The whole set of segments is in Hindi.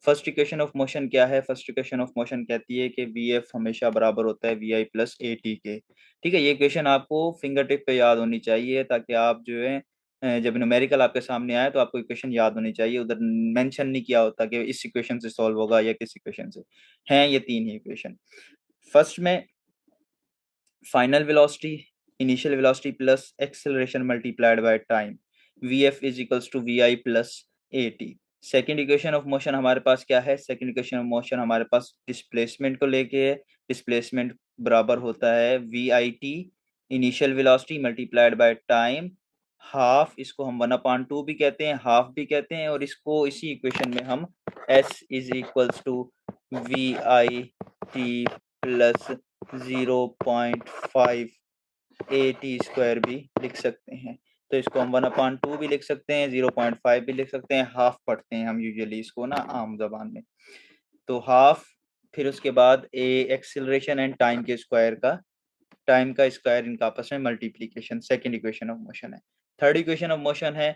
फर्स्ट इक्वेशन ऑफ मोशन क्या है? फर्स्ट इक्वेशन ऑफ मोशन कहती है कि वी एफ हमेशा बराबर होता है V I plus A T के। ठीक है, ये इक्वेशन आपको फिंगर टिप पे याद होनी चाहिए ताकि आप जो है जब न्यूमेरिकल आपके सामने आए तो आपको इक्वेशन याद होनी चाहिए। उधर मेंशन नहीं किया होता कि इस इक्वेशन से सॉल्व होगा या किस इक्वेशन से। हैं ये तीन ही इक्वेशन। फर्स्ट में final velocity, initial velocity plus acceleration multiplied by time, V F is equals to V I plus A T. Second equation of motion हमारे पास क्या है? सेकेंड इक्वेशन ऑफ मोशन हमारे पास डिस्प्लेसमेंट को लेके है। डिस्प्लेसमेंट बराबर होता है V I T initial velocity multiplied by time, half, इसको हम 1/2 भी कहते हैं, हाफ भी कहते हैं, और इसको इसी इक्वेशन में हम S is equals to V I T plus 0.5 A T square भी लिख सकते हैं। तो इसको हम 1/2 भी लिख सकते हैं, 0.5 भी लिख सकते हैं, हाफ पढ़ते हैं हम यूजुअली इसको ना आम जबान में। तो हाफ, फिर उसके बाद ए एक्सिलरेशन एंड टाइम के स्क्वायर का, टाइम का स्क्वायर इनका आपस में multiplication, second equation of motion है। थर्ड इक्वेशन ऑफ मोशन है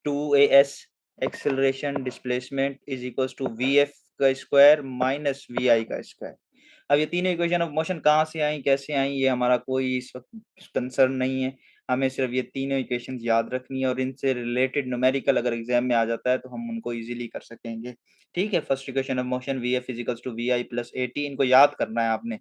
2as acceleration displacement is equals to V F का स्क्वायर माइनस वी आई का स्क्वायर। अब ये तीनों इक्वेशन ऑफ मोशन कहाँ से आई, कैसे आई, ये हमारा कोई इस वक्त कंसर्न नहीं है। हमें सिर्फ ये तीनों इक्वेशंस याद रखनी है और इनसे रिलेटेड न्यूमेरिकल अगर एग्जाम में आ जाता है तो हम उनको इजीली कर सकेंगे। ठीक है, first equation of motion V F is equals to V I plus A T, इनको याद करना है आपने।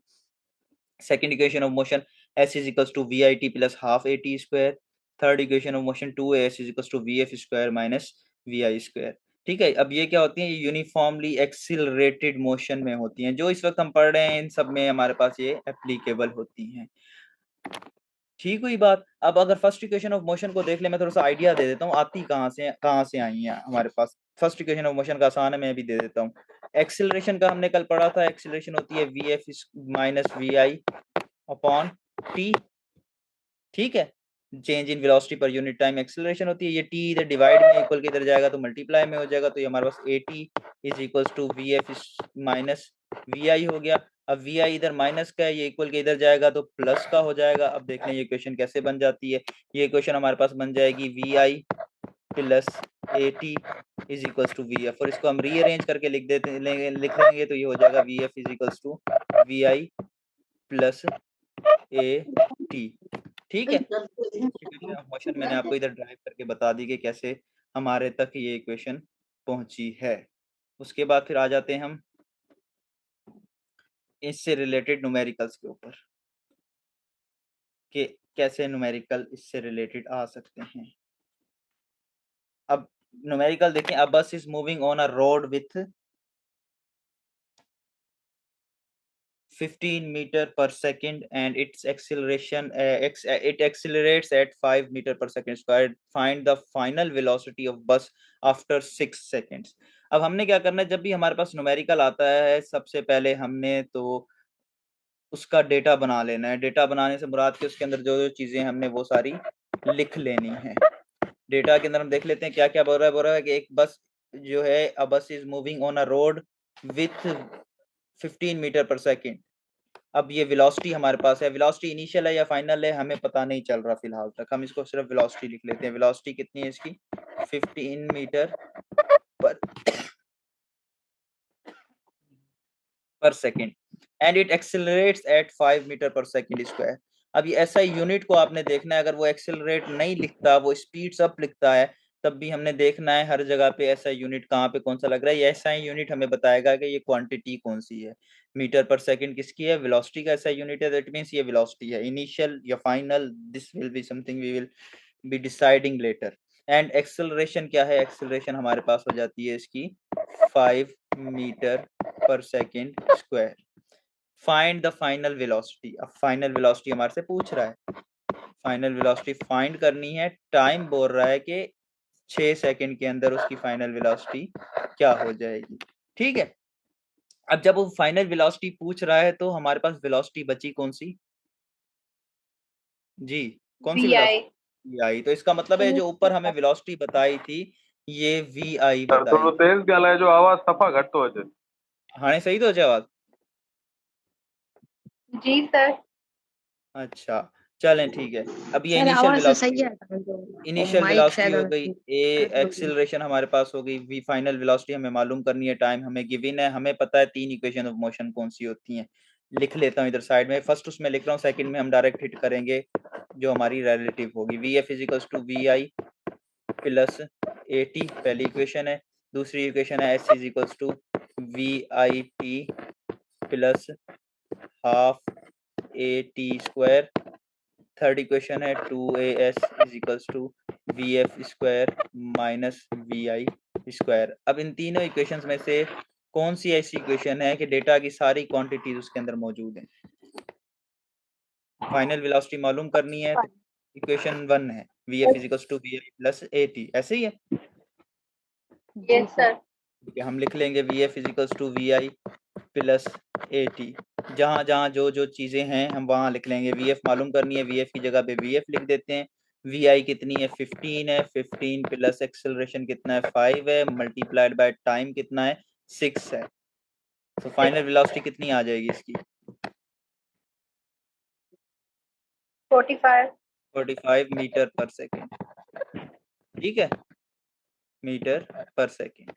Second equation of motion S is equals to V I T plus half A T square. Third equation of motion 2as is equals to V F square minus V I square. ठीक है, अब ये क्या होती है? ये यूनिफॉर्मली एक्सिलरेटेड मोशन में होती हैं, जो इस वक्त हम पढ़ रहे हैं इन सब में हमारे पास ये एप्लीकेबल होती हैं। ठीक हुई बात। अब अगर फर्स्ट इक्वेशन ऑफ मोशन को देख ले, मैं थोड़ा सा आइडिया दे देता हूँ आती कहाँ से आई है हमारे पास। फर्स्ट इक्वेशन ऑफ मोशन का आसान है, मैं भी दे देता हूँ। एक्सिलरेशन का हमने कल पढ़ा था, एक्सिलरेशन होती है V F minus V I upon T. ठीक है, change in velocity per unit time acceleration होती है। ये टी इधर डिवाइड में इक्वल के इधर जाएगा तो मल्टीप्लाई में हो जाएगा, तो ये हमारे पास A T is equals to V F minus V I हो गया। अब वी आई इधर माइनस का है, ये इक्वल के इधर जाएगा तो प्लस का हो जाएगा। अब देखते हैं ये इक्वेशन कैसे बन जाती है। ये इक्वेशन हमारे पास बन जाएगी V I plus A T is equals to V F, और इसको हम रीअरेंज करके लिख लेंगे तो ये हो जाएगा V F is equals to V I plus A T. ठीक है, मोशन मैंने आपको इधर ड्राइव करके बता दी कि कैसे हमारे तक ये इक्वेशन पहुंची है। उसके बाद फिर आ जाते हैं हम इससे रिलेटेड न्यूमेरिकल्स के ऊपर कि कैसे न्यूमेरिकल इससे रिलेटेड आ सकते हैं। अब न्यूमेरिकल देखें, अ bus is moving on a road with 15 meter per second and its acceleration it accelerates at 5 meter per second squared. Find the final velocity of bus after 6 seconds. अब हमने क्या करना है, जब भी हमारे पास न्यूमेरिकल आता है सबसे पहले हमने तो उसका डेटा बना लेना है। डेटा बनाने से मुराद के उसके अंदर जो जो चीजें हमने वो सारी लिख लेनी है। डेटा के अंदर हम देख लेते हैं क्या क्या बोल रहा है कि एक बस जो है, a bus is moving on a road with 15 meter per second. अब ये वेलोसिटी हमारे पास है, वेलोसिटी इनिशियल है या फाइनल है हमें पता नहीं चल रहा फिलहाल तक, हम इसको सिर्फ वेलोसिटी लिख लेते हैं। वेलोसिटी कितनी है इसकी? 15 meter per second and it accelerates at 5 meter per second square. अब ये ऐसा यूनिट को आपने देखना है, अगर वो एक्सेलरेट नहीं लिखता, वो स्पीड्स अप लिखता है, तब भी हमने देखना है हर जगह पे ऐसा यूनिट कहाँ पे कौन सा लग रहा है। ये ऐसा यूनिट हमें बताएगा कि ये क्वांटिटी कौन सी है। मीटर पर सेकंड किसकी है? वेलोसिटी का ऐसा यूनिट है, दैट मींस ये वेलोसिटी है, इनिशियल या final, this will be something we will be deciding later. And acceleration क्या है? एक्सेलरेशन हमारे पास हो जाती है इसकी 5 meter per second square. Find the final velocity. अब फाइनल वेलोसिटी हमारे से पूछ रहा है, फाइनल वेलोसिटी फाइंड करनी है। टाइम बोल रहा है कि 6 सेकंड के अंदर उसकी फाइनल वेलोसिटी क्या हो जाएगी। ठीक है, अब जब वो फाइनल वेलोसिटी पूछ रहा है तो हमारे पास वेलोसिटी बची कौन सी जी? कौन सी वेलोसिटी? वी आई। तो इसका मतलब है जो ऊपर हमें वेलोसिटी बताई थी ये वी आई सर बताई थोड़ो थी। तेज ॻाल्हाइजो, आवाज़ सफ़ा घटि थो अचे। हाणे सही तो अचे आवाज़? जी सर। अच्छा चलें ठीक है। अब ये सर इनिशियल आवाज वेलोसिटी सही है जो इनिशियल माइक वेलोसिटी शायद हो गई, ए गलत होगी। एक्सीलरेशन हमारे पास हो गई, वी फाइनल वेलोसिटी हमें मालूम करनी है, टाइम हमें गिवन है, हमें पता है 3 इक्वेशन ऑफ मोशन कौन सी होती हैं। लिख लेता हूँ इधर साइड में, फर्स्ट उसमें लिख रहा हूँ, सेकंड में हम डायरेक्ट हिट करेंगे जो हमारी रिलेटिव होगी, V F is equals to V I plus A T, पहली इक्वेशन है। दूसरी इक्वेशन है S is equals to V I T plus half A T square. Third equation है 2as is equals to V F square minus V I square. अब इन तीनों इक्वेशंस में से कौन सी ऐसी इक्वेशन है कि डेटा की सारी क्वांटिटीज उसके अंदर मौजूद हैं? फाइनल वेलोसिटी मालूम करनी है तो इक्वेशन 1 है V F is equals to V I plus A T, ऐसे ही है। Yes sir. ठीक है, हम लिख लेंगे V F is equals to V I plus A T. जहाँ जहाँ जो जो चीज़ें हैं हम वहाँ लिख लेंगे। वी एफ मालूम करनी है, वी एफ की जगह पे वी एफ लिख देते हैं। वी आई कितनी है 15 है, 15 प्लस एक्सेलरेशन कितना है 5 है, मल्टीप्लाइड बाय टाइम कितना है 6 है। तो फाइनल वेलोसिटी कितनी आ जाएगी इसकी? 45 मीटर पर सेकेंड। ठीक है, मीटर पर सेकेंड,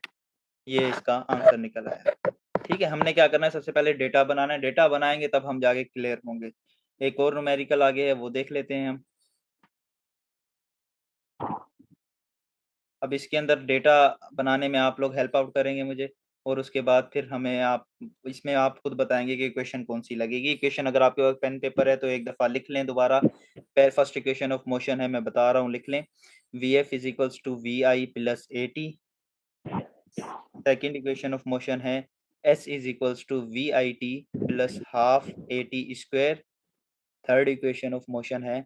ये इसका आंसर निकल आया। ठीक है, हमने क्या करना है, सबसे पहले डेटा बनाना है, डेटा बनाएंगे तब हम जाके क्लियर होंगे। एक और न्यूमेरिकल आगे है वो देख लेते हैं हम। अब इसके अंदर डेटा बनाने में आप लोग हेल्प आउट करेंगे मुझे, और उसके बाद फिर हमें आप इसमें आप खुद बताएंगे कि इक्वेशन कौन सी लगेगी। इक्वेशन अगर आपके पास पेन पेपर है तो एक दफ़ा लिख लें दोबारा। फर्स्ट इक्वेशन ऑफ मोशन है, मैं बता रहा हूँ, लिख लें। V F is equals to V I plus A T. Second equation of motion है S is equals to V I T plus half A T square. Third equation of motion है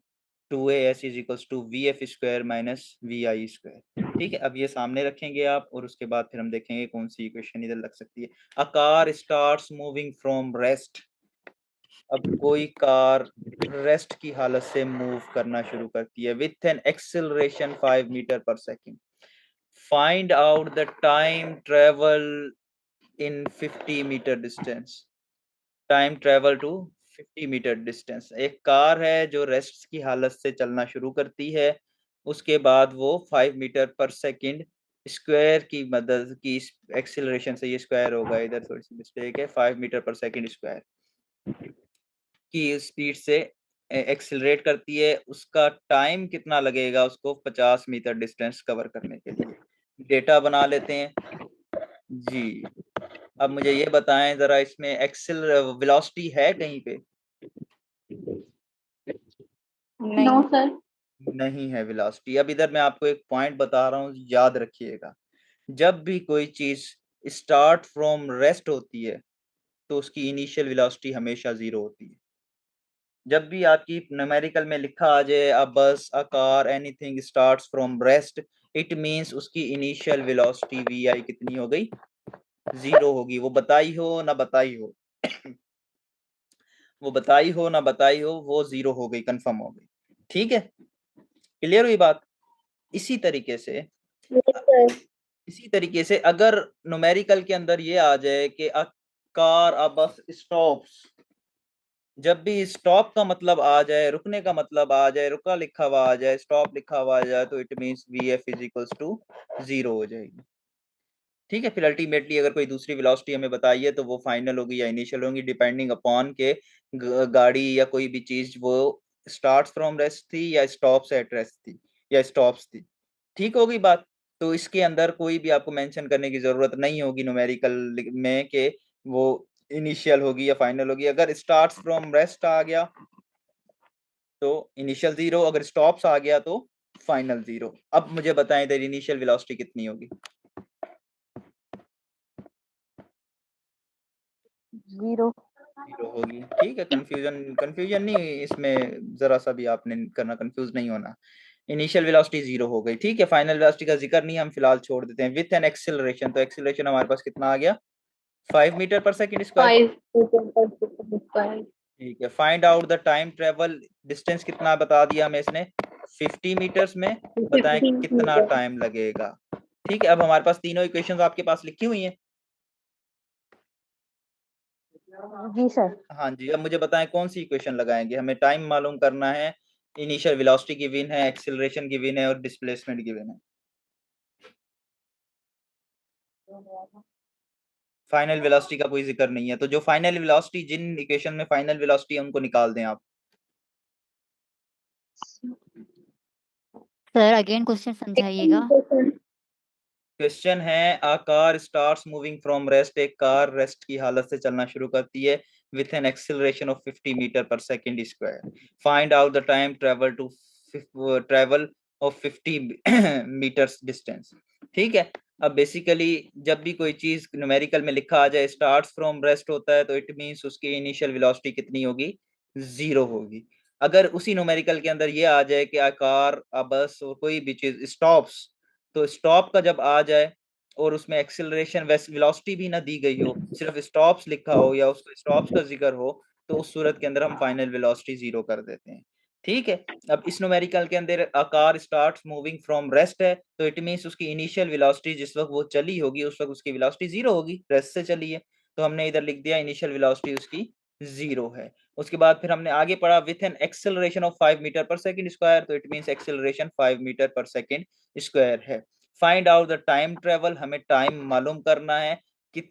2as is equals to V F square minus V I square. ठीक है, अब ये सामने रखेंगे आप, और उसके बाद फिर हम देखेंगे कौन सी इक्वेशन इधर लग सकती है। A car starts moving from rest. अब कोई कार रेस्ट की हालत से मूव करना शुरू करती है with an acceleration 5 meter per second. Find out the time travel in 50 meter distance. Time travel to 50 meter distance. एक कार है जो रेस्ट की हालत से चलना शुरू करती है, उसके बाद वो 5 मीटर पर सेकंड स्क्वायर की मदद की एक्सेलरेशन से, ये स्क्वायर होगा इधर थोड़ी सी मिस्टेक है, 5 मीटर पर सेकंड स्क्वायर की स्पीड से एक्सेलरेट करती है। उसका टाइम कितना लगेगा उसको 50 मीटर डिस्टेंस कवर करने के लिए। डेटा बना लेते हैं जी। अब मुझे ये बताएं जरा, इसमें एक्सेल वेलोसिटी है कहीं पे? No sir. नहीं है वेलोसिटी। अब इधर मैं आपको एक पॉइंट बता रहा हूँ, याद रखिएगा। जब भी कोई चीज स्टार्ट फ्रॉम रेस्ट होती है तो उसकी इनिशियल वेलोसिटी हमेशा 0 होती है। जब भी आपकी न्यूमेरिकल में लिखा आ जाए अ बस, a car, anything starts from rest, it means उसकी इनिशियल वेलोसिटी वी आई कितनी हो गई? 0 होगी। वो बताई हो ना बताई हो वो बताई हो ना बताई हो, वो 0 हो गई, कंफर्म हो गई। ठीक है, क्लियर हुई बात? इसी तरीके से इसी तरीके से अगर न्यूमेरिकल के अंदर ये आ जाए कि a car, a bus stops, जब भी स्टॉप का मतलब आ जाए, रुकने का मतलब आ जाए, रुका लिखा हुआ आ जाए, स्टॉप लिखा हुआ आ जाए, तो it means V F is equals to 0 हो जाएगी। ठीक है, फिर अल्टीमेटली अगर कोई दूसरी वेलोसिटी हमें बताइए तो वो फाइनल होगी या इनिशियल होगी, डिपेंडिंग अपॉन के गाड़ी या कोई भी चीज वो स्टार्ट फ्रॉम रेस्ट थी या स्टॉप्स एट रेस्ट थी या स्टॉप्स थी। ठीक होगी बात? तो इसके अंदर कोई भी आपको मेंशन करने की जरूरत नहीं होगी न्यूमेरिकल में कि वो इनिशियल होगी या फाइनल होगी। अगर स्टार्ट फ्रॉम रेस्ट आ गया तो इनिशियल 0, अगर स्टॉप्स आ गया तो फाइनल 0। अब मुझे बताएं इधर इनिशियल वेलोसिटी कितनी होगी? 0 होगी। ठीक है, कंफ्यूजन कंफ्यूजन नहीं इसमें, जरा सा भी आपने करना, कंफ्यूज नहीं होना। इनिशियल वेलोसिटी 0 हो गई। ठीक है, फाइनल वेलोसिटी का जिक्र नहीं हम फिलहाल छोड़ देते हैं। विथ एन एक्सेलरेशन, तो एक्सेलरेशन हमारे पास कितना आ गया? 5 मीटर पर सेकंड स्क्वायर। 5 ठीक है, find out the time travel, distance कितना बता दिया हमें इसने? 50 मीटर्स में। बताएं कितना टाइम लगेगा। ठीक है, अब हमारे पास तीनों इक्वेशंस आपके पास लिखी हुई हैं। जी सर। हाँ जी, अब मुझे बताएं कौन सी इक्वेशन लगाएंगे, हमें टाइम मालूम करना है इनिशियल वेलोसिटी गिवन है, एक्सेलरेशन गिवन है और डिस्प्लेसमेंट गिवन है। फाइनल वेलोसिटी का कोई जिक्र नहीं है, तो जो फाइनल वेलोसिटी, जिन इक्वेशन में फाइनल वेलोसिटी है उनको निकाल दें आप। सर अगेन क्वेश्चन समझाइएगा। क्वेश्चन है, a car starts moving from rest, एक कार रेस्ट की हालत से चलना शुरू करती है with an acceleration of 50 metre per second square. Find out the time travel of 50 meters distance. ठीक है, अब बेसिकली जब भी कोई चीज न्यूमेरिकल में लिखा आ जाए, स्टार्ट्स फ्रॉम रेस्ट होता है, तो इट मींस उसकी इनिशियल वेलोसिटी कितनी होगी? 0 होगी। अगर उसी न्यूमेरिकल के अंदर ये आ जाए कि आ कार, आ बस और कोई भी चीज स्टॉप्स, तो स्टॉप का जब आ जाए और उसमें एक्सेलरेशन वेलोसिटी भी ना दी गई हो, सिर्फ स्टॉप्स लिखा हो या उसको स्टॉप्स का जिक्र हो, तो उस सूरत के अंदर हम फाइनल वेलोसिटी 0 कर देते हैं। ठीक है, अब इस न्यूमेरिकल के अंदर a car starts moving from rest है, तो इट मींस उसकी इनिशियल वेलोसिटी जिस वक्त वो चली होगी उस वक्त उसकी वेलोसिटी 0 होगी, रेस्ट से चली है, तो हमने इधर लिख दिया इनिशियल वेलोसिटी उसकी 0 है। उसके बाद फिर हमने आगे पढ़ा with an acceleration of 5 meter per second square, तो it means acceleration 5 meter per second square है। Find out the time travel, हमें टाइम मालूम करना है कि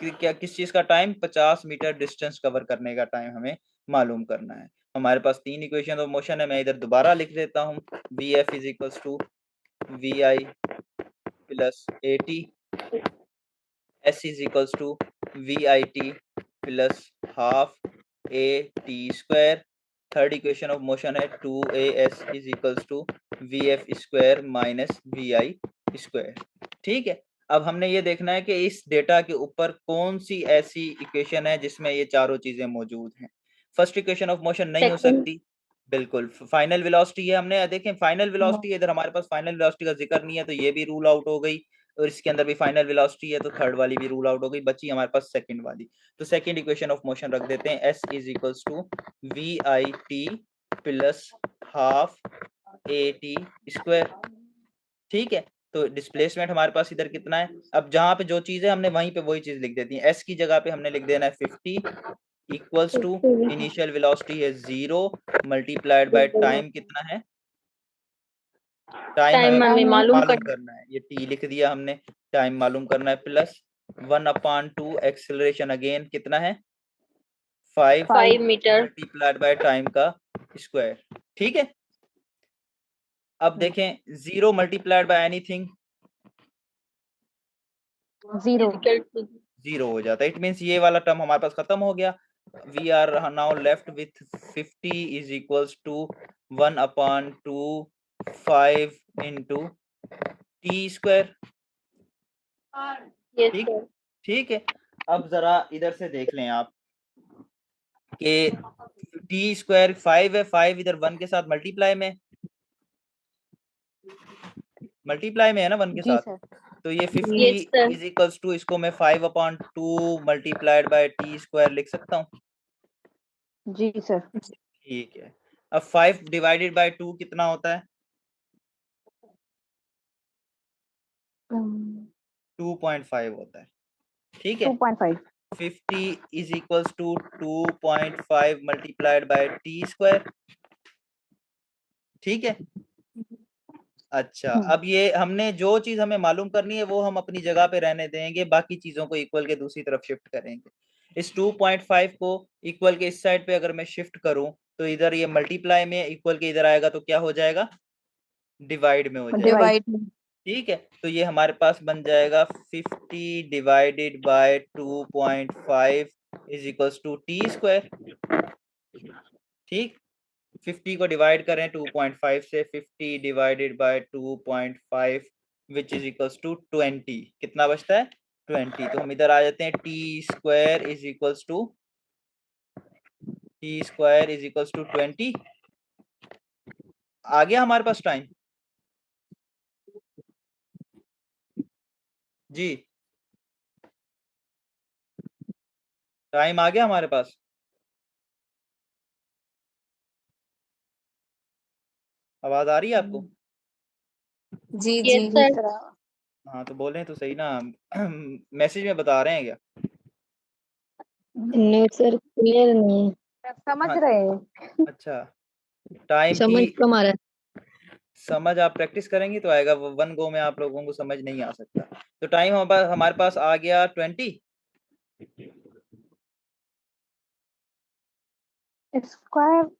क्या किस चीज का टाइम, 50 मीटर डिस्टेंस कवर करने का टाइम हमें मालूम करना है। हमारे पास 3 इक्वेशन ऑफ मोशन है, मैं इधर दोबारा लिख देता हूँ। V F is equals to V I plus A T, S is equals to V I T plus half A T square. Third equation of motion है 2as is equals to V F square minus V I square. ठीक है, अब हमने ये देखना है कि इस डेटा के ऊपर कौन सी ऐसी इक्वेशन है जिसमें ये चारों चीजें मौजूद हैं। फर्स्ट इक्वेशन ऑफ मोशन नहीं हो सकती, बिल्कुल। फाइनल वेलोसिटी है, हमने देखें फाइनल वेलोसिटी, इधर हमारे पास फाइनल वेलोसिटी का जिक्र नहीं है, तो ये भी रूल आउट हो गई, और इसके अंदर भी फाइनल वेलोसिटी है, तो थर्ड वाली भी रूल आउट हो गई, बची हमारे पास सेकंड वाली। तो सेकंड इक्वेशन ऑफ मोशन रख देते हैं, s is equals to V I T plus half A T square. ठीक है, तो डिस्प्लेसमेंट हमारे पास इधर कितना है? अब जहां पे जो चीज है हमने वहीं पे वही चीज लिख देती है, s की जगह पे हमने लिख देना है 50 इक्वल्स टू इनिशियल वेलोसिटी है 0 मल्टीप्लाइड बाय टाइम कितना है? टाइम हमें मालूम करना है, ये t लिख दिया हमने, टाइम मालूम करना है, प्लस 1/2 एक्सेलरेशन अगेन कितना है? 5 मीटर मल्टीप्लाइड बाय टाइम का स्क्वायर। ठीक है, अब देखें 0 मल्टीप्लाइड बाय एनीथिंग 0 हो जाता है, इट मींस ये वाला टर्म हमारे पास खत्म हो गया। We are now left with 50 is equals to 1/2 5 into T square. ठीक, ठीक है, अब जरा इधर से देख लें आप कि टी स्क्वायर 5 है, 5 इधर 1 के साथ मल्टीप्लाई में है ना 1 के साथ, तो ये 50 इज इक्वल्स टू, इसको मैं 5/2 मल्टीप्लाइड बाय टी स्क्वायर लिख सकता हूँ। जी सर। ठीक है, अब 5 डिवाइडेड बाय 2 कितना होता है? 2.5 होता है। ठीक है, 2.5 50 is equals to 2.5 multiplied by T square. ठीक है, अच्छा, अब ये हमने जो चीज हमें मालूम करनी है वो हम अपनी जगह पे रहने देंगे, बाकी चीजों को इक्वल के दूसरी तरफ शिफ्ट करेंगे। इस 2.5 को इक्वल के इस साइड पे अगर मैं शिफ्ट करूं, तो इधर ये मल्टीप्लाई में, इक्वल के इधर आएगा तो क्या हो जाएगा? डिवाइड में हो जाएगा। डिवाइड। ठीक है, तो ये हमारे पास बन जाएगा 50 divided by 2.5 is equals to T square. ठीक, 50 को डिवाइड करें 2.5 से, 50 divided by 2.5 which is equals to 20, कितना बचता है? 20। तो हम इधर आ जाते हैं, T square is equals to 20 आ गया हमारे पास टाइम। जी, टाइम आ गया हमारे पास। आवाज आ रही है आपको? जी जी सर। हाँ, तो बोलें तो सही ना, मैसेज में बता रहे हैं क्या? नहीं सर, क्लियर नहीं है। समझ हाँ, रहे हैं। अच्छा, टाइम समझ टी, कम आ रहा है। समझ आप प्रैक्टिस करेंगे तो आएगा, वन गो में आप लोगों को समझ नहीं आ सकता। तो टाइम हमारे पास आ गया 20। स्क्वायर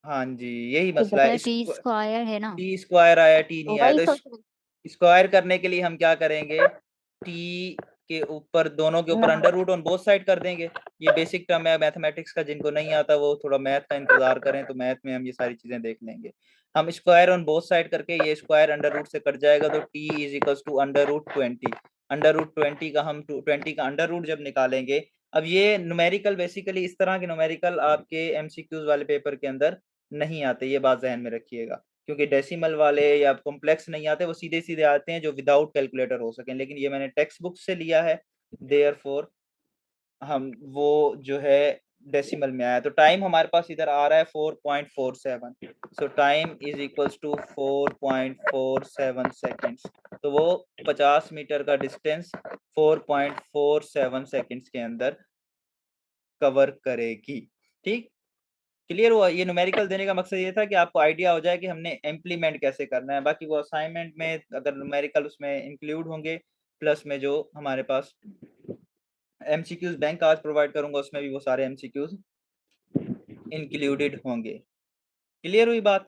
हाँ जी, यही मसला है। टी स्क्वायर है ना। टी स्क्वायर आया, टी नहीं आया, वही तो सोच रही स्क्वायर करने के लिए हम क्या करेंगे, टी के ऊपर, दोनों के ऊपर ना। Under root on both side कर देंगे। ये बेसिक टर्म है मैथमेटिक्स का, जिनको नहीं आता वो थोड़ा मैथ का इंतजार करें, तो मैथ में हम ये सारी चीजें देख लेंगे। हम स्क्वायर ऑन बोथ साइड करके, ये स्क्वायर अंडर रूट से कट जाएगा, तो T is equals to under root 20। Under root 20 का हम 20 का अंडर रूट जब निकालेंगे, अब ये न्यूमेरिकल बेसिकली इस तरह के न्यूमेरिकल आपके एमसीक्यूज वाले पेपर के अंदर नहीं आते, ये बात जहन में रखिएगा, क्योंकि डेसिमल वाले या कॉम्प्लेक्स नहीं आते, वो सीधे सीधे आते हैं जो विदाउट कैलकुलेटर हो सके। लेकिन ये मैंने टेक्स्ट बुक से लिया है, देयरफॉर हम वो जो है डेसिमल में आया। तो टाइम हमारे पास इधर आ रहा है 4.47। So time is equals to 4.47 seconds. तो वो 50 मीटर का डिस्टेंस 4.47 सेकेंड्स के अंदर कवर करेगी। ठीक, क्लियर हुआ। ये न्यूमेरिकल देने का मकसद ये था कि आपको आइडिया हो जाए कि हमने इम्प्लीमेंट कैसे करना है। बाकी वो असाइनमेंट में अगर न्यूमेरिकल उसमें इंक्लूड होंगे, प्लस में जो हमारे पास एमसीक्यूज बैंक आज प्रोवाइड करूंगा उसमें भी वो सारे एमसीक्यूज इंक्लूडेड होंगे। क्लियर हुई बात।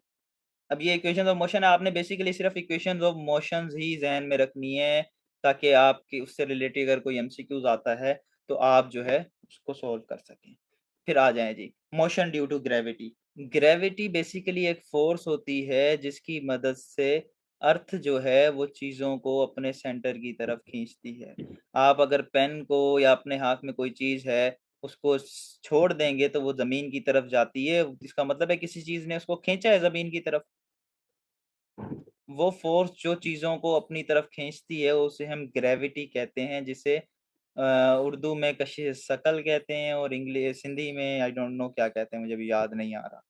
अब ये इक्वेशन ऑफ मोशन है, आपने बेसिकली सिर्फ इक्वेशन ऑफ मोशन ही जहन में रखनी है, ताकि आपकी उससे रिलेटेड अगर कोई एमसीक्यूज आता है तो आप जो है उसको सोल्व कर सकें। फिर आ जाए जी, motion due to gravity. Gravity basically एक फोर्स होती है जिसकी मदद से अर्थ जो है वो चीज़ों को अपने सेंटर की तरफ खींचती है। आप अगर पेन को या अपने हाथ में कोई चीज़ है उसको छोड़ देंगे तो वो ज़मीन की तरफ जाती है, इसका मतलब है किसी चीज़ ने उसको खींचा है ज़मीन की तरफ। वो फोर्स जो चीज़ों को अपनी तरफ खींचती है उसे हम ग्रेविटी कहते हैं, जिसे उर्दू में कशिश शकल कहते हैं, और इंग्लिश सिंधी में आई डोंट नो क्या कहते हैं, मुझे भी याद नहीं आ रहा।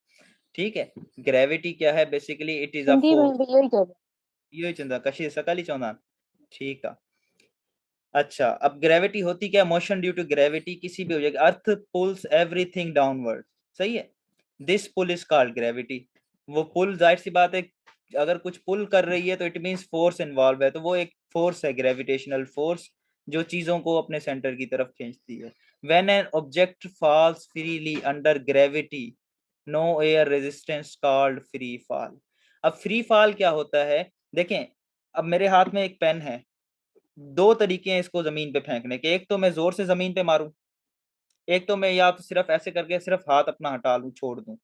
ठीक है, ग्रेविटी क्या है basically, it is a Hindi में फोर्स। भी यही कहते यो चंदा कशिश शकल ही चौंदा। ठीक है, अच्छा अब ग्रेविटी होती क्या, मोशन ड्यू टू ग्रेविटी, किसी भी object, earth pulls everything downward, सही है, this pull is called gravity. वो पुल, जाहिर सी बात है, अगर कुछ पुल कर रही है तो इट मींस फोर्स इन्वॉल्व है, तो वो एक फोर्स है, ग्रेविटेशनल फोर्स, जो चीजों को अपने सेंटर की तरफ खींचती है। When an object falls freely under gravity, no air resistance called free fall. अब फ्री फॉल क्या होता है, देखें, अब मेरे हाथ में एक पेन है, दो तरीके हैं इसको जमीन पे फेंकने के, एक तो मैं जोर से जमीन पे मारूं, एक तो मैं या तो सिर्फ ऐसे करके सिर्फ हाथ अपना हटा लूं, छोड़ दूं।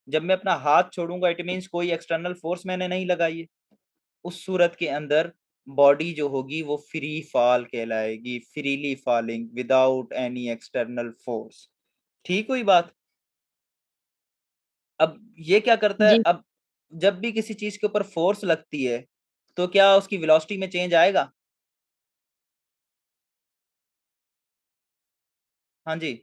जब मैं अपना हाथ छोड़ूंगा इट मींस कोई एक्सटर्नल फोर्स मैंने नहीं लगाई है, उस सूरत के अंदर बॉडी जो होगी वो फ्री फॉल कहलाएगी, freely falling without any external force. ठीक हुई बात। अब ये क्या करता है, जी। अब जब भी किसी चीज के ऊपर फोर्स लगती है तो क्या उसकी वेलोसिटी में चेंज आएगा? हाँ जी,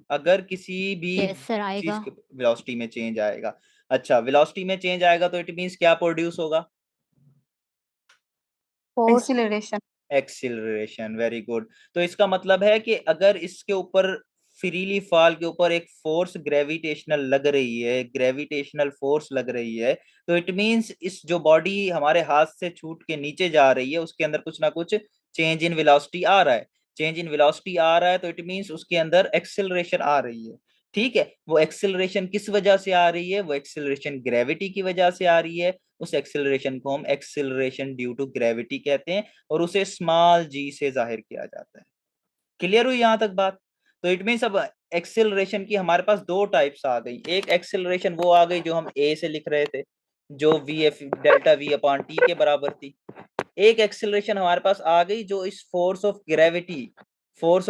अगर किसी भी यस सर, चीज आएगा। के वेलोसिटी में चेंज आएगा, अच्छा वेलोसिटी में चेंज आएगा तो इट मींस क्या प्रोड्यूस होगा? Force acceleration. Acceleration, very good. तो इसका मतलब है कि अगर इसके ऊपर फ्रीली फॉल के ऊपर एक फोर्स ग्रेविटेशनल लग रही है, ग्रेविटेशनल फोर्स लग रही है, तो इट मींस इस जो बॉडी हमारे हाथ से छूट के नीचे जा रही है उसके अंदर कुछ ना कुछ चेंज इन वेलोसिटी आ रहा है। चेंज इन वेलोसिटी आ रहा है तो इट मींस उसके अंदर एक्सिलरेशन आ रही है। ठीक है, वो एक्सिलरेशन किस वजह से आ रही है, वो एक्सिलरेशन ग्रेविटी की वजह से आ रही है। उस एक्सिलरेशन को हम एक्सिलरेशन ड्यू टू ग्रेविटी कहते हैं, और उसे स्मॉल जी से जाहिर किया जाता है। क्लियर हुई यहां तक बात? तो इट मींस अब एक्सिलरेशन की हमारे पास दो टाइप्स आ गई। एक एक्सिलरेशन वो आ गई जो हम ए से लिख रहे थे, जो V F delta we upon T के बराबर थी। एक एक्सिलरेशन हमारे पास आ गई जो इस फोर्स ऑफ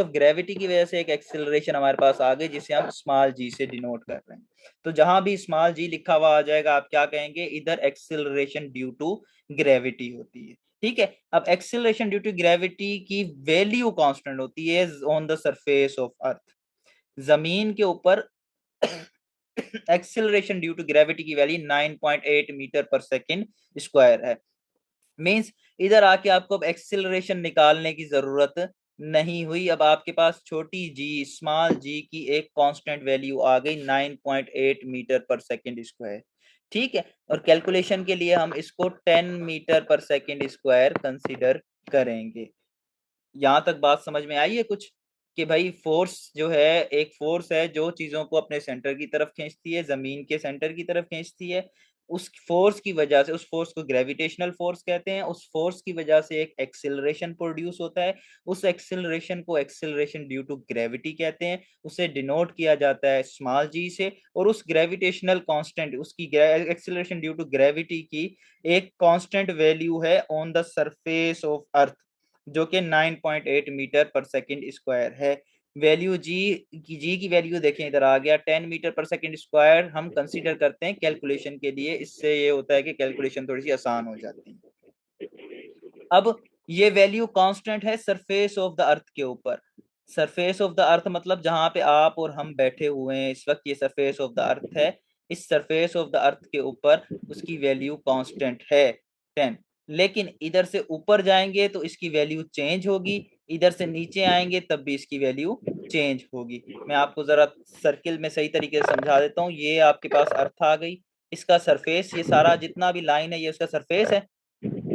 ग्रेविटी की वजह से एक एक्सिलरेशन हमारे पास आ गई, जिसे हम स्मॉल जी से डिनोट कर रहे हैं। तो जहां भी स्मॉल जी लिखा हुआ आ जाएगा आप क्या कहेंगे, इधर एक्सिलरेशन ड्यू टू ग्रेविटी होती है। ठीक है, अब एक्सिलरेशन ड्यू टू ग्रेविटी की वैल्यू कांस्टेंट होती है on the surface of earth, जमीन के ऊपर एक्सिलरेशन ड्यू टू ग्रेविटी की value 9.8 metre per second square है। मींस इधर आके आपको अब एक्सिलरेशन निकालने की जरूरत नहीं हुई। अब आपके पास छोटी जी, स्मॉल जी की एक कांस्टेंट वैल्यू आ गई 9.8 मीटर पर सेकंड स्क्वायर। ठीक है, और कैलकुलेशन के लिए हम इसको 10 metre per second square consider करेंगे। यहां तक बात समझ में आई है कुछ, कि भाई फोर्स जो है, एक फोर्स है जो चीजों को अपने सेंटर की तरफ खींचती है, जमीन के सेंटर की तरफ खींचती है। उस फोर्स की वजह से, उस फोर्स को ग्रेविटेशनल फोर्स कहते हैं, उस फोर्स की वजह से एक एक्सिलरेशन प्रोड्यूस होता है। उस एक्सिलरेशन को एक्सिलरेशन ड्यू टू ग्रेविटी कहते हैं, उसे डिनोट किया जाता है स्मॉल जी से। और उस ग्रेविटेशनल कांस्टेंट, उसकी एक्सिलरेशन ड्यू टू ग्रेविटी की एक कांस्टेंट वैल्यू है on the surface of earth, जो कि 9.8 मीटर पर सेकंड स्क्वायर है। वैल्यू जी की वैल्यू देखें, इधर आ गया 10 मीटर पर सेकंड स्क्वायर हम कंसीडर करते हैं कैलकुलेशन के लिए। इससे ये होता है कि कैलकुलेशन थोड़ी सी आसान हो जाती है। अब ये वैल्यू कांस्टेंट है सरफेस ऑफ द अर्थ के ऊपर। सरफेस ऑफ द अर्थ मतलब जहां पे आप और हम बैठे हुए हैं इस वक्त, ये सरफेस ऑफ द अर्थ है। इस सरफेस ऑफ द अर्थ के ऊपर उसकी वैल्यू कांस्टेंट है 10। लेकिन इधर से ऊपर जाएंगे तो इसकी वैल्यू चेंज होगी, इधर से नीचे आएंगे तब भी इसकी वैल्यू चेंज होगी। मैं आपको जरा सर्किल में सही तरीके से समझा देता हूँ। ये आपके पास अर्थ आ गई, इसका सरफेस, ये सारा जितना भी लाइन है ये उसका सरफेस है।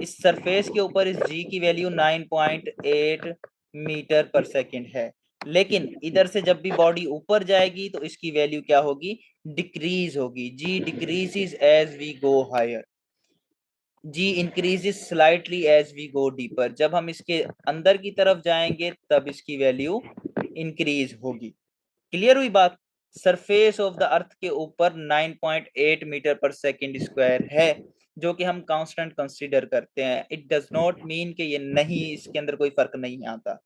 इस सरफेस के ऊपर इस जी की वैल्यू 9.8 मीटर पर सेकंड है। लेकिन इधर से जब भी बॉडी ऊपर जाएगी तो इसकी वैल्यू क्या होगी, डिक्रीज होगी। G decreases as we go higher, G increases slightly as we go deeper. जब हम इसके अंदर की तरफ जाएंगे तब इसकी वैल्यू इंक्रीज होगी। क्लियर हुई बात। सरफेस ऑफ द अर्थ के ऊपर 9.8 मीटर पर सेकंड स्क्वायर है, जो कि हम कांस्टेंट कंसीडर करते हैं। इट डज नॉट मीन कि ये नहीं, इसके अंदर कोई फर्क नहीं आता।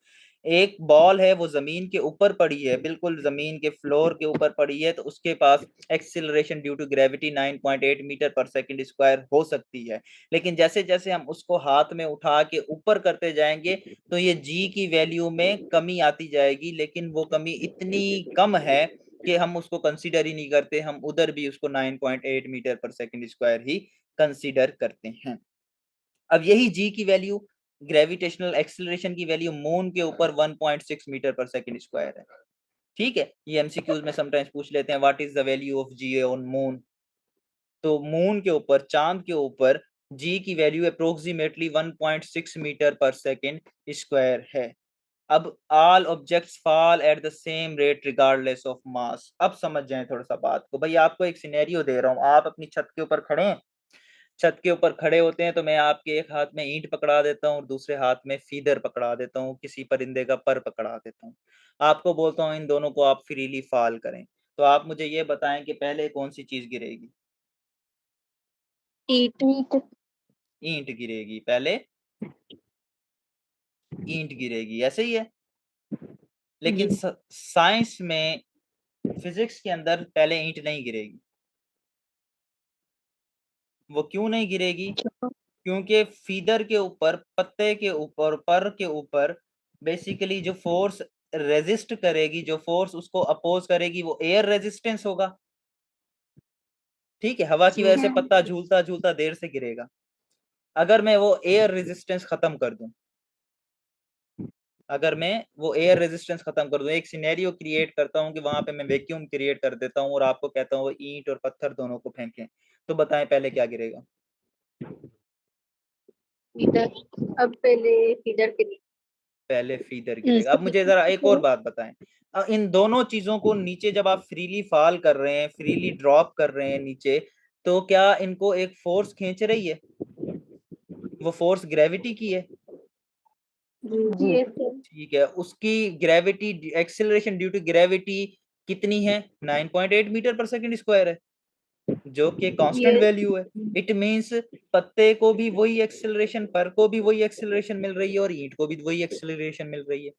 एक बॉल है, वो जमीन के ऊपर पड़ी है, बिल्कुल जमीन के फ्लोर के ऊपर पड़ी है, तो उसके पास acceleration due to gravity 9.8 metre per second square हो सकती है। लेकिन जैसे जैसे हम उसको हाथ में उठा के ऊपर करते जाएंगे तो ये जी की वैल्यू में कमी आती जाएगी, लेकिन वो कमी इतनी कम है कि हम उसको कंसीडर ही नहीं करते। हम उधर भी उसको 9.8 मीटर पर सेकंड स्क्वायर ही कंसीडर करते हैं। अब यही जी की वैल्यू, ग्रेविटेशनल एक्सिलरेशन की वैल्यू मून के ऊपर 1.6 मीटर पर सेकंड स्क्वायर है। ठीक है, ये एमसीक्यूज में समटाइम्स पूछ लेते हैं, what is the value of G on moon. तो मून के ऊपर, चांद के ऊपर जी की value approximately 1.6 meter per second square है। अब all objects fall at the same rate regardless of mass. अब समझ जाएं थोड़ा सा बात को। भाई आपको एक सिनेरियो दे रहा हूं, आप अपनी छत के ऊपर खड़े हैं, छत के ऊपर खड़े होते हैं, तो मैं आपके एक हाथ में ईंट पकड़ा देता हूँ और दूसरे हाथ में फीदर पकड़ा देता हूँ, किसी परिंदे का पर पकड़ा देता हूँ। आपको बोलता हूँ इन दोनों को आप फ्रीली फॉल करें, तो आप मुझे ये बताएं कि पहले कौन सी चीज गिरेगी। ईट। ईंट गिरेगी पहले, ईंट गिरेगी, ऐसे ही है। लेकिन साइंस में, फिजिक्स के अंदर पहले ईंट नहीं गिरेगी। वो क्यों नहीं गिरेगी, क्योंकि फीदर के ऊपर, पत्ते के ऊपर, पर के ऊपर बेसिकली जो फोर्स रेजिस्ट करेगी, जो फोर्स उसको अपोज करेगी, वो एयर रेजिस्टेंस होगा। ठीक है, हवा की वजह से पत्ता झूलता झूलता देर से गिरेगा। अगर मैं वो एयर रेजिस्टेंस खत्म कर दूं, अगर मैं वो एयर रेजिस्टेंस खत्म कर दूं, एक सिनेरियो क्रिएट करता हूं कि वहां पे मैं वैक्यूम क्रिएट कर देता हूं और आपको कहता हूं वो ईंट और पत्थर दोनों को फेंकें, तो बताएं पहले क्या गिरेगा। इधर। अब पहले इधर के लिए। पहले फीदर गिरेगा। अब मुझे जरा एक और बात बताएं, इन दोनों चीजों को नीचे जब आप फ्रीली फॉल कर रहे हैं, फ्रीली ड्रॉप कर रहे हैं नीचे, तो क्या इनको एक फोर्स खींच रही है, वो फोर्स ग्रेविटी की है। जी। ठीक है, उसकी gravity, acceleration due to gravity कितनी है, 9.8 मीटर पर सेकंड स्क्वायर है, जो कि कांस्टेंट वैल्यू है। इट मींस पत्ते को भी वही एक्सेलरेशन, पर को भी वही एक्सेलरेशन मिल रही है और ईंट को भी वही एक्सेलरेशन मिल रही है,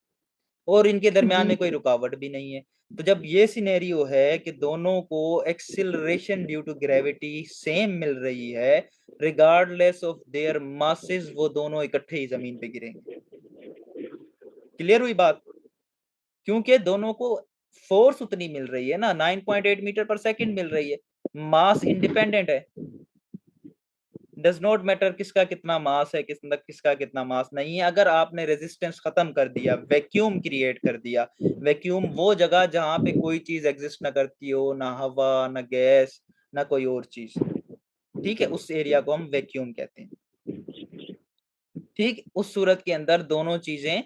और इनके दरमियान में कोई रुकावट भी नहीं है। तो जब ये सिनेरियो है कि दोनों को acceleration due to gravity same मिल रही है, रिगार्डलेस ऑफ देयर मासेस, वो दोनों इकट्ठे ही जमीन पे गिरेंगे। क्लियर हुई बात, क्योंकि दोनों को फोर्स उतनी मिल रही है ना, 9.8 मीटर पर सेकंड मिल रही है, मास इंडिपेंडेंट है। डज नॉट मैटर किसका कितना मास है, किसका कितना मास नहीं है। अगर आपने रेजिस्टेंस खत्म कर दिया, वैक्यूम क्रिएट कर दिया, वैक्यूम वो जगह जहां पे कोई चीज एग्जिस्ट ना करती हो, ना हवा, ना गैस, ना कोई और चीज, ठीक है, उस एरिया को हम वैक्यूम कहते हैं। ठीक, उस सूरत के अंदर दोनों चीजें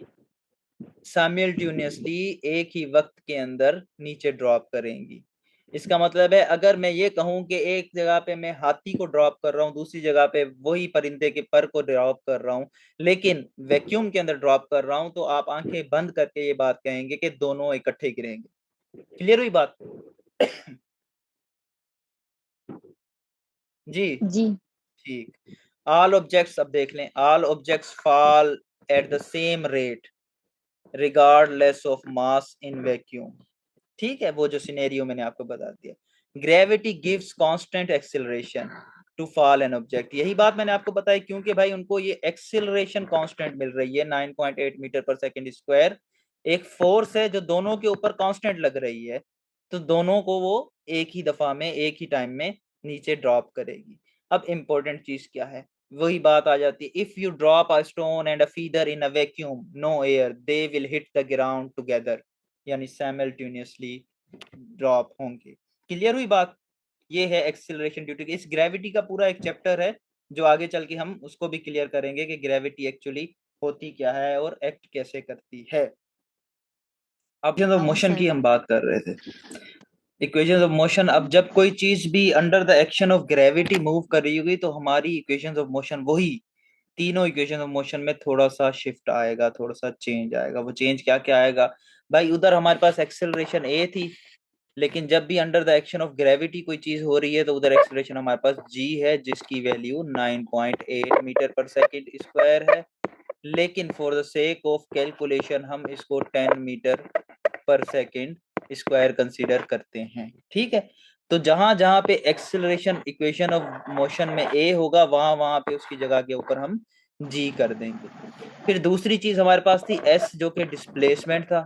साइमल्टेनियसली एक ही वक्त के अंदर नीचे ड्रॉप करेंगी। इसका मतलब है अगर मैं ये कहूं कि एक जगह पे मैं हाथी को ड्रॉप कर रहा हूं, दूसरी जगह पे वही परिंदे के पर को ड्रॉप कर रहा हूं, लेकिन वैक्यूम के अंदर ड्रॉप कर रहा हूं, तो आप आंखें बंद करके ये बात कहेंगे कि दोनों इकट्ठे गिरेंगे। क्लियर हुई बात? जी जी ठीक। ऑल ऑब्जेक्ट्स, अब देख लें, all objects fall at the same rate regardless of mass in vacuum. ठीक है, वो जो सिनेरियो मैंने आपको बता दिया। Gravity gives constant acceleration to fall an object, यही बात मैंने आपको बताई, क्योंकि भाई उनको ये एक्सेलरेशन कांस्टेंट मिल रही है 9.8 मीटर पर सेकंड स्क्वायर। एक फोर्स है जो दोनों के ऊपर कांस्टेंट लग रही है, तो दोनों को वो एक ही दफा में, एक ही टाइम में नीचे ड्रॉप करेगी। अब इंपॉर्टेंट चीज क्या है, वही बात आ जाती है, if you drop a stone and a feather in a vacuum no air they will hit the ground together, यानी साइमल्टेनियसली ड्रॉप होंगे। क्लियर हुई बात? ये है एक्सीलरेशन ड्यू टू, इस ग्रेविटी का पूरा एक चैप्टर है जो आगे चल के हम उसको भी क्लियर करेंगे कि ग्रेविटी एक्चुअली होती क्या है और एक्ट कैसे करती है। अब ऑफ मोशन की हम बात कर रहे थे, इक्वेशंस ऑफ मोशन। अब जब कोई चीज भी under the action of gravity move कर रही होगी तो हमारी इक्वेशंस ऑफ मोशन, वही तीनों इक्वेशन ऑफ मोशन में थोड़ा सा शिफ्ट आएगा, थोड़ा सा चेंज आएगा। वो चेंज क्या क्या आएगा भाई? उधर हमारे पास एक्सेलरेशन ए थी, लेकिन जब भी under the action of gravity कोई चीज हो रही है तो उधर एक्सेलरेशन हमारे पास जी है, जिसकी value 9.8 metre per second square है। लेकिन for the sake of calculation हम इसको 10 metre per second square consider करते हैं। ठीक है, तो जहां जहां पे एक्सेलरेशन इक्वेशन ऑफ मोशन में ए होगा, वहां वहां पे उसकी जगह के ऊपर हम जी कर देंगे। फिर दूसरी चीज हमारे पास थी एस, जो कि डिस्प्लेसमेंट था,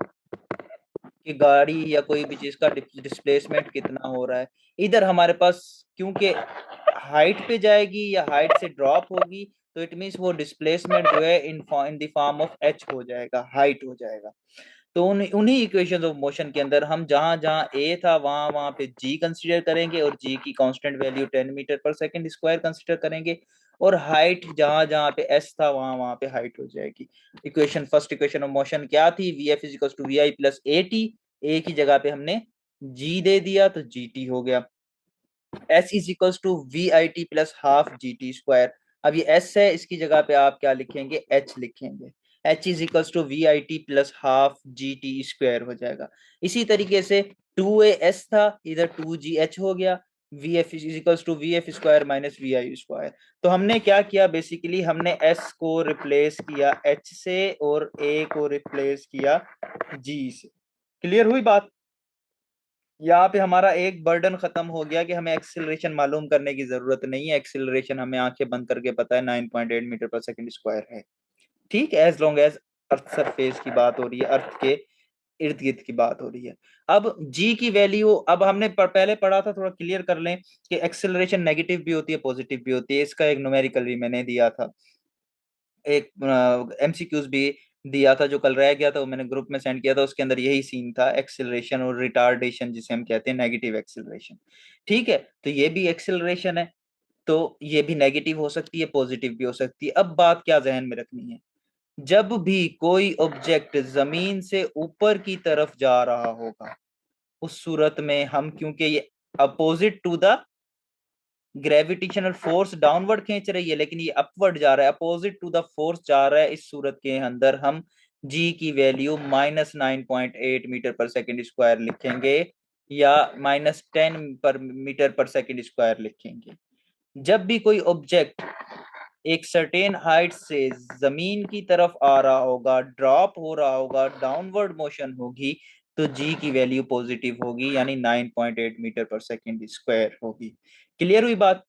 कि गाड़ी या कोई भी चीज का डिस्प्लेसमेंट कितना हो रहा है। इधर हमारे पास क्योंकि हाइट पे जाएगी या हाइट से ड्रॉप होगी, तो इट मीन्स वो डिस्प्लेसमेंट जो है in the form of H हो जाएगा, हाइट हो जाएगा। तो उन्हीं इक्वेशंस ऑफ मोशन के अंदर हम जहां जहां ए था वहां वहां पे जी कंसीडर करेंगे और जी की constant value 10 metre per second square consider करेंगे, और हाइट जहां जहां पे एस था वहां वहां पे हाइट हो जाएगी। Equation, first equation of motion क्या थी? V F is equal to V I plus A T, A की जगह पे हमने जी दे दिया तो जी टी हो गया। S is equal to V I T plus half G T square. अब ये एस है, इसकी जगह पे आप क्या लिखेंगे? एच लिखेंगे। H is equal to V I T plus half G T square हो जाएगा। इसी तरीके से 2a s था, इधर 2gh हो गया। V F is equal to V F square minus V I square. तो हमने क्या किया, बेसिकली हमने s को रिप्लेस किया h से और a को रिप्लेस किया g से। क्लियर हुई बात? यहाँ पे हमारा एक बर्डन खत्म हो गया कि हमें एक्सेलरेशन मालूम करने की जरूरत नहीं है। एक्सेलरेशन हमें आंखें बंद करके पता है 9.8 मीटर पर सेकंड स्क्वायर है। ठीक है, as long as earth surface की बात हो रही है, अर्थ के इर्द गिर्द की बात हो रही है। अब जी की वैल्यू, अब हमने पहले पढ़ा था, थोड़ा क्लियर कर लें कि एक्सेलरेशन नेगेटिव भी होती है, पॉजिटिव भी होती है। इसका एक न्यूमेरिकल भी मैंने दिया था, एक एमसीक्यूज भी दिया था जो कल रह गया था, वो मैंने ग्रुप में सेंड किया था। उसके अंदर यही सीन था, एक्सेलरेशन और रिटार्डेशन, जिसे हम कहते हैं नेगेटिव एक्सेलरेशन। ठीक है, तो ये भी एक्सेलरेशन है, तो ये भी नेगेटिव हो सकती है, पॉजिटिव भी हो सकती है। अब बात क्या जहन में रखनी है, जब भी कोई ऑब्जेक्ट जमीन से ऊपर की तरफ जा रहा होगा, उस सूरत में हम, क्योंकि ये opposite to the gravitational force downward खींच रही है, लेकिन ये अपवर्ड जा रहा है, अपोजिट टू द फोर्स जा रहा है, इस सूरत के अंदर हम जी की value -9.8 metre per second square लिखेंगे या -10 पर मीटर पर सेकंड स्क्वायर लिखेंगे। जब भी कोई ऑब्जेक्ट एक सर्टेन हाइट से जमीन की तरफ आ रहा होगा, ड्रॉप हो रहा होगा, डाउनवर्ड मोशन होगी, तो जी की वैल्यू पॉजिटिव होगी, यानी 9.8 मीटर पर सेकंड स्क्वायर होगी। क्लियर हुई बात?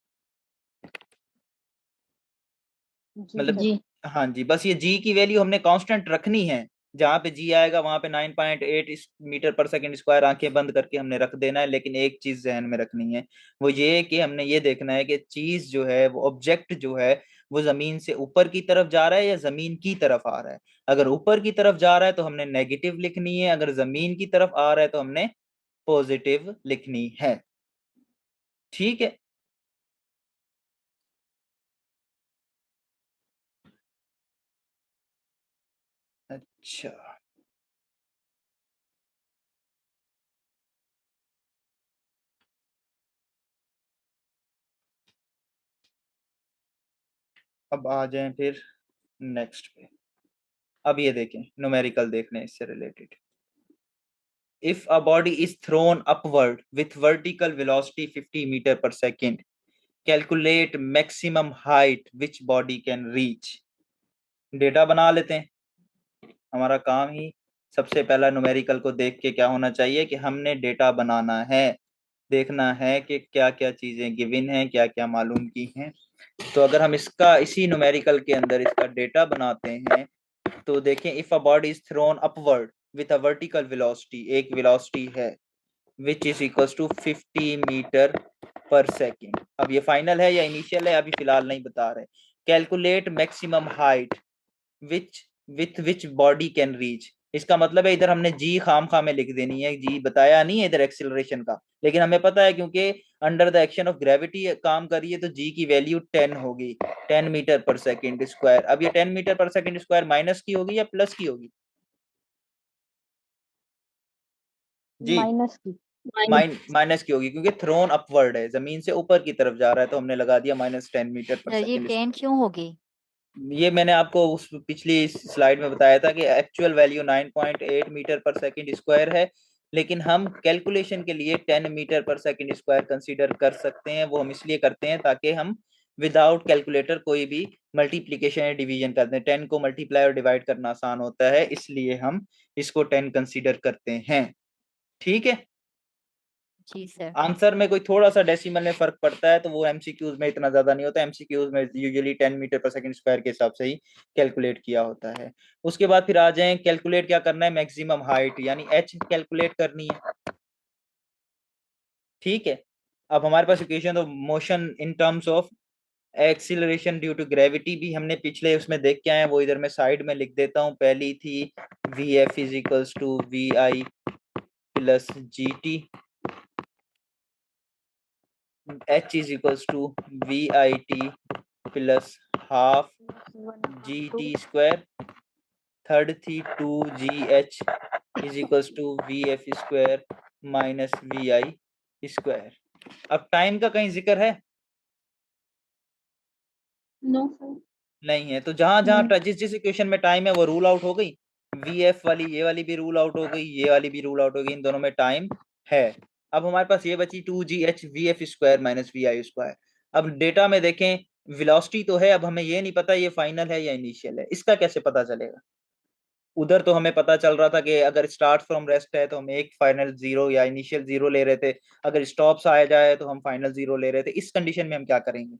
मतलब जी हाँ जी, बस ये जी की वैल्यू हमने कांस्टेंट रखनी है, जहां पे जी आएगा वहां पे 9.8 मीटर पर सेकंड स्क्वायर आंखें बंद करके हमने रख देना है। लेकिन एक चीज जहन में रखनी है, वो ये है कि हमने ये देखना है कि चीज जो है, वो ऑब्जेक्ट जो है, वो जमीन से ऊपर की तरफ जा रहा है या जमीन की तरफ आ रहा है। अगर ऊपर की तरफ जा रहा है तो हमने नेगेटिव लिखनी है, अगर जमीन की तरफ आ रहा है तो हमने पॉजिटिव लिखनी है। ठीक है। अच्छा, अब आ जाएं फिर नेक्स्ट पे। अब ये देखें, न्यूमेरिकल देखने हैं इससे related. If a body is thrown upward with vertical velocity 50 metre per second, calculate maximum height which body can reach. Data बना लेते हैं। हमारा काम ही सबसे पहला न्यूमेरिकल को देख के क्या होना चाहिए कि हमने डेटा बनाना है, देखना है कि क्या क्या चीजें गिवन हैं, क्या क्या मालूम की हैं। तो अगर हम इसका इसी न्यूमेरिकल के अंदर इसका डेटा बनाते हैं तो देखें, if a body is thrown upward with a vertical velocity, एक वेलोसिटी है which is equals to 50 metre per second. अब ये फाइनल है या इनिशियल है अभी फिलहाल नहीं बता रहे। Calculate maximum height which with which body can reach. इसका मतलब है इधर हमने जी खाम खा में लिख देनी है, जी बताया नहीं है इधर एक्सिलरेशन का, लेकिन हमें पता है क्योंकि under the action of gravity काम करिए तो जी की वैल्यू 10 होगी, 10 मीटर पर सेकेंड स्क्वायर। अब ये 10 metre per second square minus की होगी या प्लस की होगी जी? माइनस की। माइनस की होगी, क्योंकि थ्रोन अपवर्ड है, जमीन से ऊपर की तरफ जा रहा है, तो हमने लगा दिया -10 मीटर पर सर ये सेकेंड। 10 क्यों होगी? ये मैंने आपको उस पिछली स्लाइड में बताया था कि actual value 9.8 metre per second square है, लेकिन हम कैलकुलेशन के लिए 10 metre per second square consider कर सकते हैं। वो हम इसलिए करते हैं ताकि हम विदाउट कैलकुलेटर कोई भी मल्टीप्लीकेशन या डिवीजन कर दें। 10 को मल्टीप्लाई और डिवाइड करना आसान होता है, इसलिए हम इसको 10 कंसीडर करते हैं। ठीक है। जी सर। आंसर में कोई थोड़ा सा डेसिमल में फर्क पड़ता है तो वो एमसीक्यूज में इतना ज्यादा नहीं होता। एमसीक्यूज में usually 10 metre per second square के हिसाब से ही कैलकुलेट किया होता है। उसके बाद फिर आ जाएं, कैलकुलेट क्या करना है, मैक्सिमम हाइट यानी एच कैलकुलेट करनी है। ठीक है। अब हमारे पास equation of motion in terms of acceleration due to gravity भी हमने पिछले उसमें देख के आए हैं, वो इधर मैं साइड में लिख देता हूँ। पहली थी V F is equals to V I plus G T, H is equals to V I T plus half G T square. Third थी 2GH is equals to V F square minus V I square. अब टाइम का कहीं जिक्र है? No sir. नहीं है। तो जहां जहां जिस जिस इक्वेशन में टाइम है वो रूल आउट हो गई। वी एफ वाली, ये वाली भी रूल आउट हो गई, ये वाली भी रूल आउट हो गई, इन दोनों में टाइम है। अब हमारे पास ये बची 2GH V F square minus V I square. अब डेटा में देखें, वेलोसिटी तो है, अब हमें ये नहीं पता ये फाइनल है या इनिशियल है, इसका कैसे पता चलेगा? उधर तो हमें पता चल रहा था कि अगर स्टार्ट फ्रॉम रेस्ट है तो हम एक फाइनल जीरो या इनिशियल जीरो ले रहे थे, अगर स्टॉप्स आ जाए तो हम फाइनल जीरो ले रहे थे। इस कंडीशन में हम क्या करेंगे?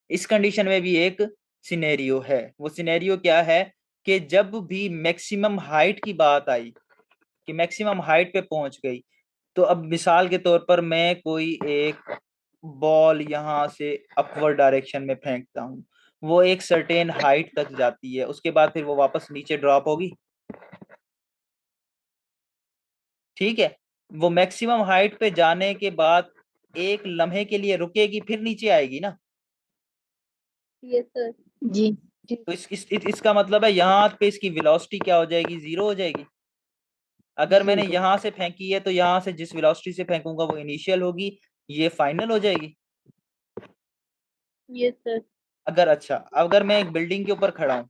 इस कंडीशन में भी एक सिनेरियो है। वो सिनेरियो क्या है कि जब भी मैक्सिमम हाइट की बात आई, कि मैक्सिमम हाइट पे पहुंच गई, तो अब मिसाल के तौर पर मैं कोई एक बॉल यहां से अपवर्ड डायरेक्शन में फेंकता हूं, वो एक सर्टेन हाइट तक जाती है, उसके बाद फिर वो वापस नीचे ड्रॉप होगी। ठीक है। वो मैक्सिमम हाइट पे जाने के बाद एक लम्हे के लिए रुकेगी, फिर नीचे आएगी ना। Yes sir. जी। तो इसका मतलब है यहाँ पे इसकी वेलोसिटी क्या हो जाएगी, जीरो हो जाएगी। अगर मैंने यहाँ से फेंकी है तो यहाँ से जिस वेलोसिटी से फेंकूंगा वो इनिशियल होगी, ये फाइनल हो जाएगी। Yes sir. अगर मैं एक बिल्डिंग के ऊपर खड़ा हूँ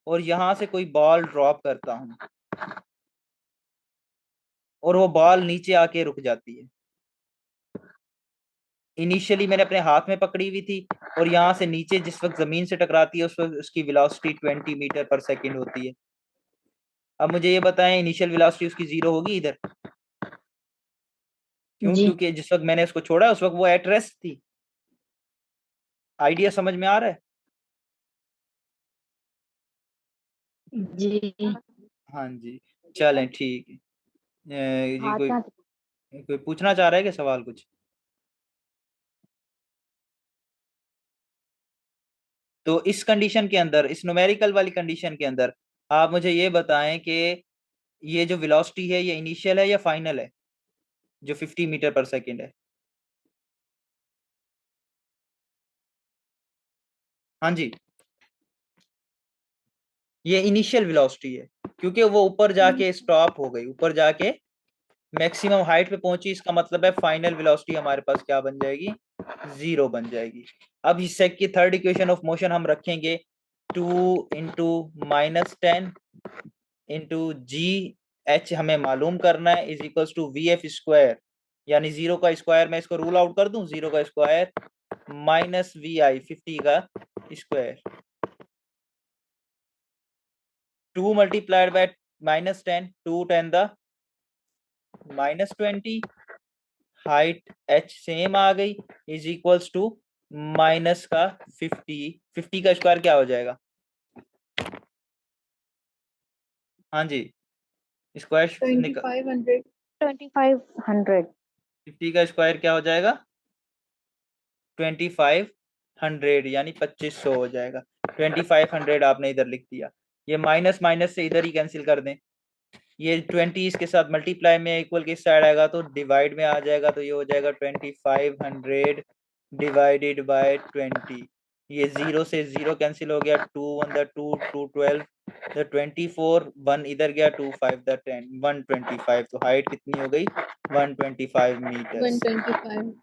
और यहाँ से कोई बॉल ड्रॉप करता हूँ और वो बॉल नीचे आके रुक जाती है। इनिशियली मैंने अपने हाथ में पकड़ी हुई थी और यहाँ से नीचे जिस वक्त जमीन से टकराती है उस वक्त उसकी वेलोसिटी 20 मीटर पर सेकेंड होती है। अब मुझे ये बताएं, इनिशियल वेलोसिटी उसकी जीरो होगी इधर? क्यों? जी। क्योंकि जिस वक्त मैंने उसको छोड़ा उस वक्त वो एट रेस्ट थी। आइडिया समझ में आ रहा है? जी हाँ जी, चलें ठीक है। जी कोई हाँ कोई पूछना चाह रहा है कि सवाल कुछ? तो इस कंडीशन के अंदर, इस न्यूमेरिकल वाली कंडीशन के अंदर आप मुझे ये बताएं कि ये जो वेलोसिटी है ये इनिशियल है या फाइनल है, जो 50 मीटर पर सेकंड है? हाँ जी, ये इनिशियल वेलोसिटी है क्योंकि वो ऊपर जाके स्टॉप हो गई, ऊपर जाके मैक्सिमम हाइट पे पहुंची। इसका मतलब है फाइनल वेलोसिटी हमारे पास क्या बन जाएगी? 0 बन जाएगी। अब इस सेक की थर्ड इक्वेशन ऑफ मोशन हम रखेंगे 2 इंटू -10 इंटू जी एच हमें मालूम करना है, is equals to V F square, यानी 0 का स्क्वायर मैं इसको रूल आउट कर दूं, 0 का स्क्वायर माइनस वी आई 50 का स्क्वायर, 2 मल्टीप्लाइड बाय -10, 2 10 द -20, हाइट h सेम आ गई, इज इक्वल्स टू माइनस का 50 का स्क्वायर क्या हो जाएगा? हाँ जी, स्क्वायर 2500 2500 50 का स्क्वायर क्या हो जाएगा? 2500 यानी 2500 हो जाएगा। 2500 आपने इधर लिख दिया, ये माइनस माइनस से इधर ही कैंसिल कर दें, ये 20 इसके साथ मल्टीप्लाई में इक्वल किस साइड आएगा तो डिवाइड में आ जाएगा, तो ये हो जाएगा 2500 डिवाइडेड बाय 20, ये 0 से 0 कैंसिल हो गया, 2 1 द 2 2 12 द 24, 1 इधर गया, 2 5 द 10 125, तो हाइट कितनी हो गई? 125 मीटर। 125